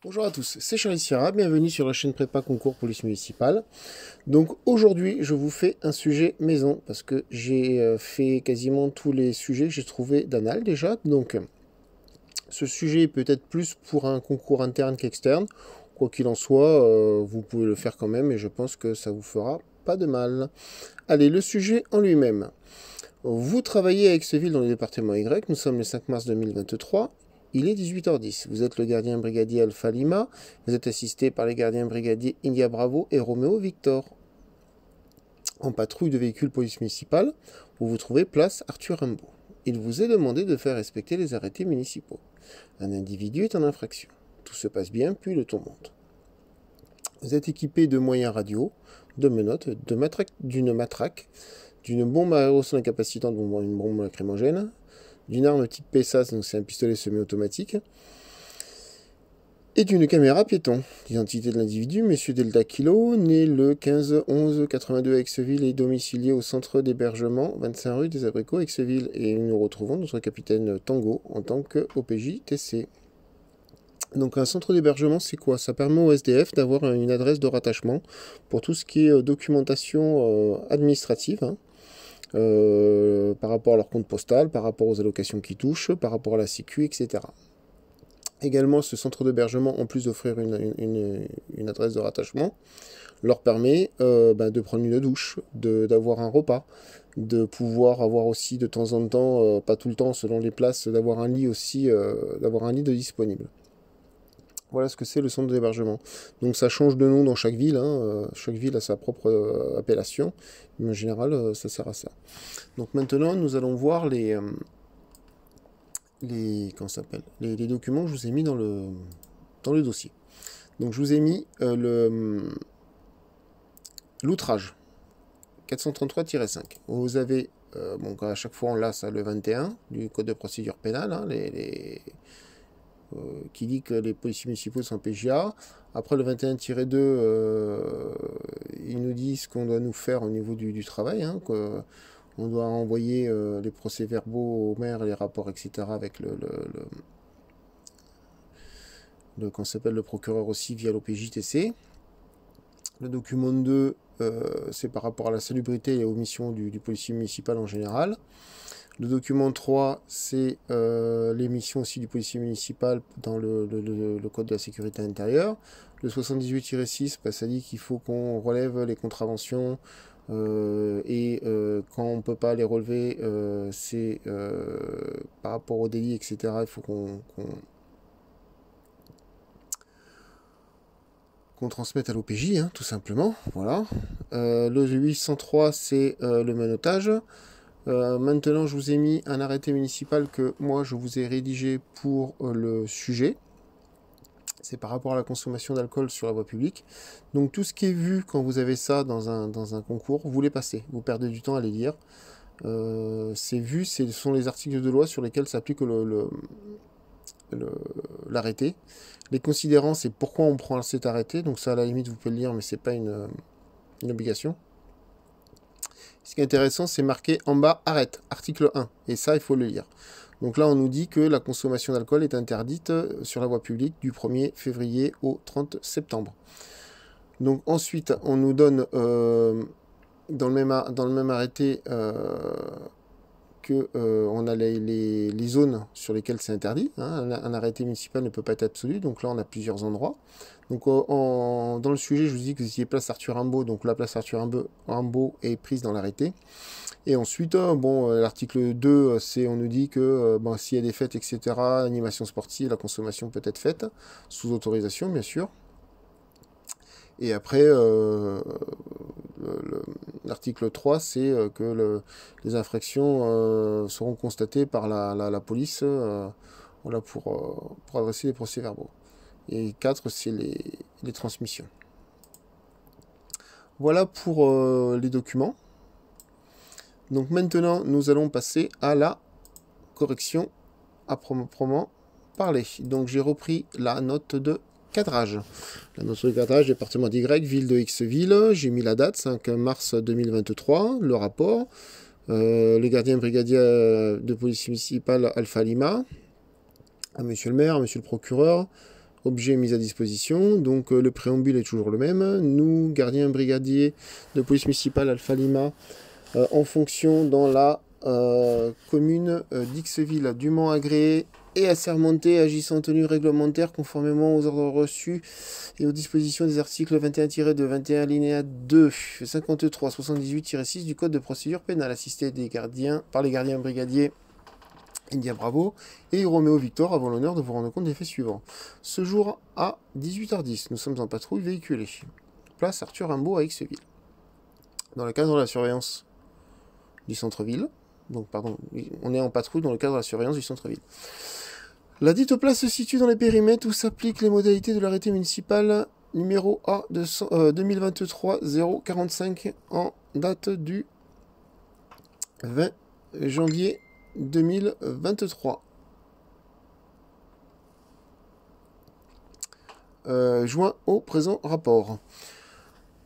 Bonjour à tous, c'est Charlie Sierra, bienvenue sur la chaîne Prépa Concours Police Municipale. Donc aujourd'hui, je vous fais un sujet maison, parce que j'ai fait quasiment tous les sujets que j'ai trouvés d'anal déjà. Donc ce sujet est peut-être plus pour un concours interne qu'externe. Quoi qu'il en soit, vous pouvez le faire quand même, et je pense que ça vous fera pas de mal. Allez, le sujet en lui-même. Vous travaillez à Aix-Ville dans le département Y, nous sommes le 5 mars 2023. Il est 18h10. Vous êtes le gardien brigadier Alpha Lima. Vous êtes assisté par les gardiens brigadiers India Bravo et Roméo Victor. En patrouille de véhicules police municipale, vous vous trouvez place Arthur Rimbaud. Il vous est demandé de faire respecter les arrêtés municipaux. Un individu est en infraction. Tout se passe bien, puis le ton monte. Vous êtes équipé de moyens radio, de menottes, d'une matraque, d'une bombe à aérosol incapacitante, une bombe lacrymogène, d'une arme type PSAS, donc c'est un pistolet semi-automatique, et d'une caméra piéton. L'identité de l'individu, Monsieur Delta Kilo, né le 15-11-82 à Aix-Ville et domicilié au centre d'hébergement 25 rue des Abricots, Aix-Ville. Et nous retrouvons notre capitaine Tango en tant que OPJ TC. Donc un centre d'hébergement, c'est quoi? Ça permet au SDF d'avoir une adresse de rattachement pour tout ce qui est documentation administrative, hein. Par rapport à leur compte postal, par rapport aux allocations qui touchent, par rapport à la Sécu, etc. Également, ce centre d'hébergement, en plus d'offrir une adresse de rattachement, leur permet de prendre une douche, d'avoir un repas, de pouvoir avoir aussi de temps en temps, pas tout le temps selon les places, d'avoir un lit aussi, d'avoir un lit de disponible. Voilà ce que c'est le centre d'hébergement. Donc ça change de nom dans chaque ville, hein. Chaque ville a sa propre appellation, mais en général ça sert à ça. Donc maintenant nous allons voir les documents que je vous ai mis dans le dossier. Donc je vous ai mis l'outrage 433-5. Vous avez, à chaque fois on l'a ça le 21 du code de procédure pénale, hein, qui dit que les policiers municipaux sont PJA. Après le 21-2, ils nous disent ce qu'on doit nous faire au niveau du travail, hein, on doit envoyer les procès-verbaux au maire, les rapports, etc. avec qu'on s'appelle le procureur aussi via l'OPJTC. Le document 2, c'est par rapport à la salubrité et aux missions du policier municipal en général. Le document 3, c'est les missions aussi du policier municipal dans le code de la sécurité intérieure. Le 78-6, ça dit qu'il faut qu'on relève les contraventions et quand on ne peut pas les relever, c'est par rapport au délit, etc. Il faut qu'on transmette à l'OPJ, hein, tout simplement. Voilà. Le 803, c'est le menottage. Maintenant, je vous ai mis un arrêté municipal que moi, je vous ai rédigé pour le sujet. C'est par rapport à la consommation d'alcool sur la voie publique. Donc tout ce qui est vu quand vous avez ça dans un concours, vous les passez. Vous perdez du temps à les lire. C'est vu, ce sont les articles de loi sur lesquels s'applique l'arrêté. Les considérants, c'est pourquoi on prend cet arrêté. Donc ça, à la limite, vous pouvez le lire, mais c'est pas une obligation. Ce qui est intéressant, c'est marqué en bas « Arrête », article 1. Et ça, il faut le lire. Donc là, on nous dit que la consommation d'alcool est interdite sur la voie publique du 1er février au 30 septembre. Donc ensuite, on nous donne dans le même arrêté on a les zones sur lesquelles c'est interdit, hein. Un arrêté municipal ne peut pas être absolu, donc là on a plusieurs endroits. Donc dans le sujet, je vous dis que vous étiez place Arthur Rimbaud, donc la place Arthur Rimbaud est prise dans l'arrêté. Et ensuite, l'article 2, on nous dit que s'il y a des fêtes, etc., animation sportive, la consommation peut être faite, sous autorisation bien sûr. Et après, l'article 3, c'est que les infractions seront constatées par la police voilà, pour adresser les procès-verbaux. Et 4, c'est les transmissions. Voilà pour les documents. Donc maintenant, nous allons passer à la correction à proprement parler. Donc j'ai repris la note de cadrage. La note de cadrage, département d'Y, ville de Aix-Ville. J'ai mis la date, 5 mars 2023, le rapport. Le gardien brigadier de police municipale Alpha Lima. À monsieur le maire, à monsieur le procureur, objet mis à disposition. Donc le préambule est toujours le même. Nous, gardiens brigadiers de police municipale Alpha Lima, en fonction dans la commune d'Ixville, dûment agréé et assermenté, agissant en tenue réglementaire conformément aux ordres reçus et aux dispositions des articles 21-2, 21 alinéa 2, 53, 78-6 du Code de procédure pénale, assisté par les gardiens brigadiers India Bravo et Roméo Victor, avons l'honneur de vous rendre compte des faits suivants. Ce jour à 18h10, nous sommes en patrouille véhiculée. Place Arthur Rimbaud à Ixville. Dans le cadre de la surveillance du centre-ville, donc pardon, on est en patrouille dans le cadre de la surveillance du centre-ville. La dite place se situe dans les périmètres où s'appliquent les modalités de l'arrêté municipal numéro A 2023-045 en date du 20 janvier 2023. Joint au présent rapport.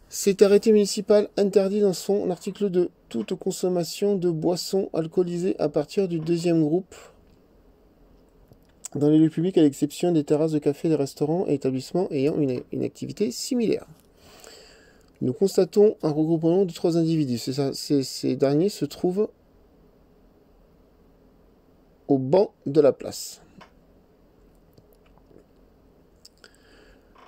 Cet arrêté municipal interdit dans son article 2 toute consommation de boissons alcoolisées à partir du deuxième groupe dans les lieux publics, à l'exception des terrasses de café, des restaurants et établissements ayant une activité similaire. Nous constatons un regroupement de 3 individus. Ces derniers se trouvent au banc de la place.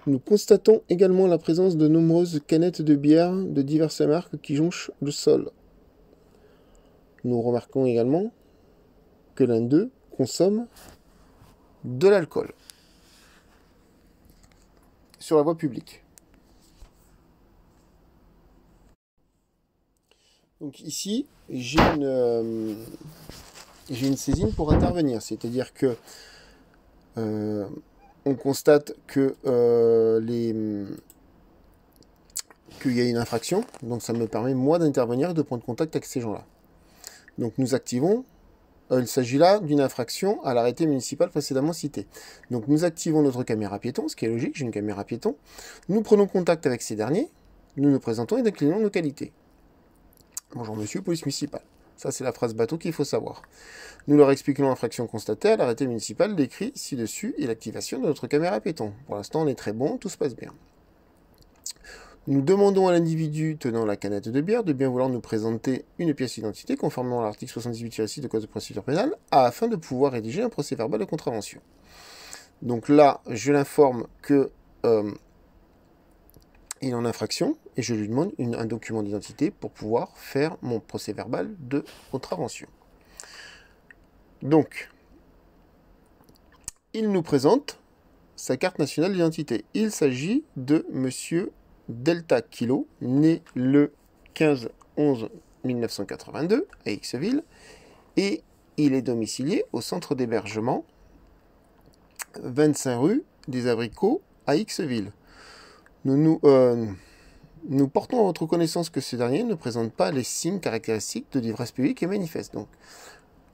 Nous constatons également la présence de nombreuses canettes de bière de diverses marques qui jonchent le sol. Nous remarquons également que l'un d'eux consomme de l'alcool sur la voie publique. Donc ici, j'ai une saisine pour intervenir, c'est-à-dire que on constate que qu'il y a une infraction, donc ça me permet moi d'intervenir et de prendre contact avec ces gens-là. Donc nous activons. Il s'agit là d'une infraction à l'arrêté municipal précédemment cité. Donc nous activons notre caméra piéton, ce qui est logique, j'ai une caméra piéton. Nous prenons contact avec ces derniers, nous nous présentons et déclinons nos qualités. Bonjour monsieur, police municipale. Ça c'est la phrase bateau qu'il faut savoir. Nous leur expliquons l'infraction constatée à l'arrêté municipal décrit ci-dessus et l'activation de notre caméra piéton. Pour l'instant on est très bon, tout se passe bien. Nous demandons à l'individu tenant la canette de bière de bien vouloir nous présenter une pièce d'identité conformément à l'article 78-6 du Code de procédure pénale afin de pouvoir rédiger un procès-verbal de contravention. Donc là, je l'informe que il est en infraction et je lui demande un document d'identité pour pouvoir faire mon procès-verbal de contravention. Donc, il nous présente sa carte nationale d'identité. Il s'agit de monsieur Delta Kilo, né le 15-11-1982 à Ixville, et il est domicilié au centre d'hébergement 25 rue des Abricots à Ixville. Nous portons à votre connaissance que ce dernier ne présente pas les signes caractéristiques de l'ivresse publique et manifeste. Donc,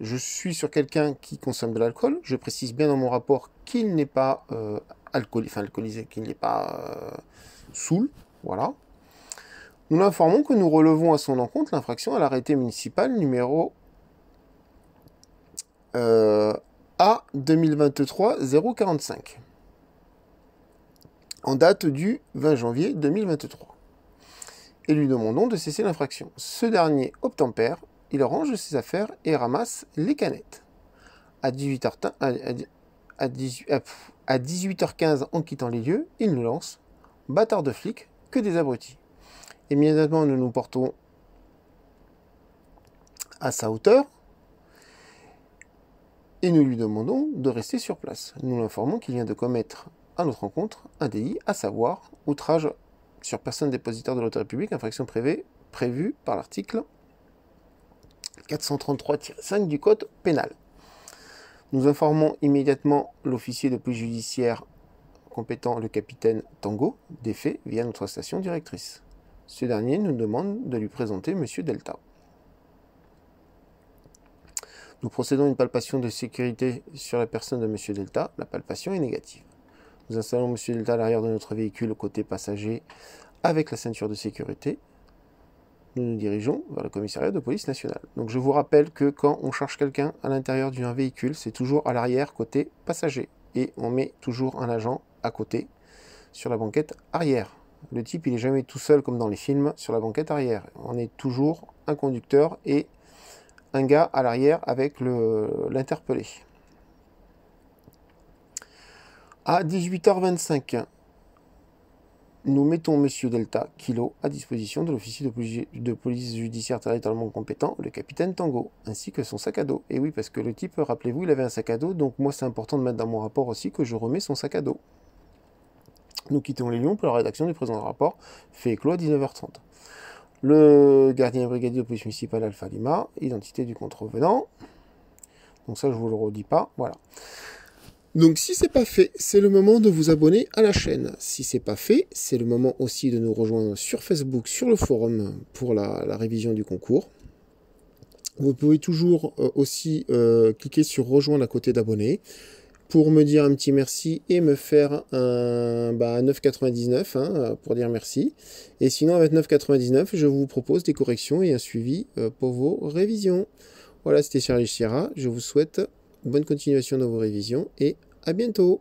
je suis sur quelqu'un qui consomme de l'alcool. Je précise bien dans mon rapport qu'il n'est pas alcoolisé, qu'il n'est pas saoul. Voilà. Nous l'informons que nous relevons à son encontre l'infraction à l'arrêté municipal numéro A 2023-045 en date du 20 janvier 2023 et lui demandons de cesser l'infraction. Ce dernier obtempère, il range ses affaires et ramasse les canettes. À 18h15 en quittant les lieux, il nous lance « Bâtard de flic, que des abrutis ». Immédiatement, nous nous portons à sa hauteur et nous lui demandons de rester sur place. Nous l'informons qu'il vient de commettre à notre rencontre un délit, à savoir outrage sur personne dépositaire de l'autorité publique, infraction prévue par l'article 433-5 du Code pénal. Nous informons immédiatement l'officier de police judiciaire compétent, le capitaine Tango, des faits via notre station directrice. Ce dernier nous demande de lui présenter monsieur Delta. Nous procédons à une palpation de sécurité sur la personne de monsieur Delta. La palpation est négative. Nous installons monsieur Delta à l'arrière de notre véhicule côté passager avec la ceinture de sécurité. Nous nous dirigeons vers le commissariat de police nationale. Donc je vous rappelle que quand on charge quelqu'un à l'intérieur d'un véhicule, c'est toujours à l'arrière côté passager. Et on met toujours un agent à côté, sur la banquette arrière. Le type, il est jamais tout seul comme dans les films sur la banquette arrière. On est toujours un conducteur et un gars à l'arrière avec l'interpellé. À 18h25, nous mettons Monsieur Delta, Kilo, à disposition de l'officier de police judiciaire territorialement compétent, le capitaine Tango, ainsi que son sac à dos. Et oui, parce que le type, rappelez-vous, il avait un sac à dos, donc moi c'est important de mettre dans mon rapport aussi que je remets son sac à dos. Nous quittons les lieux pour la rédaction du présent rapport, fait éclos à 19h30. Le gardien brigadier de police municipale Alpha Lima, identité du contrevenant. Donc ça, je vous le redis pas, voilà. Donc si c'est pas fait, c'est le moment de vous abonner à la chaîne. Si c'est pas fait, c'est le moment aussi de nous rejoindre sur Facebook, sur le forum pour la révision du concours. Vous pouvez toujours aussi cliquer sur rejoindre à côté d'abonner pour me dire un petit merci et me faire un 9,99 pour dire merci. Et sinon avec 9,99, je vous propose des corrections et un suivi pour vos révisions. Voilà, c'était Charlie Sierra. Je vous souhaite bonne continuation dans vos révisions et à bientôt.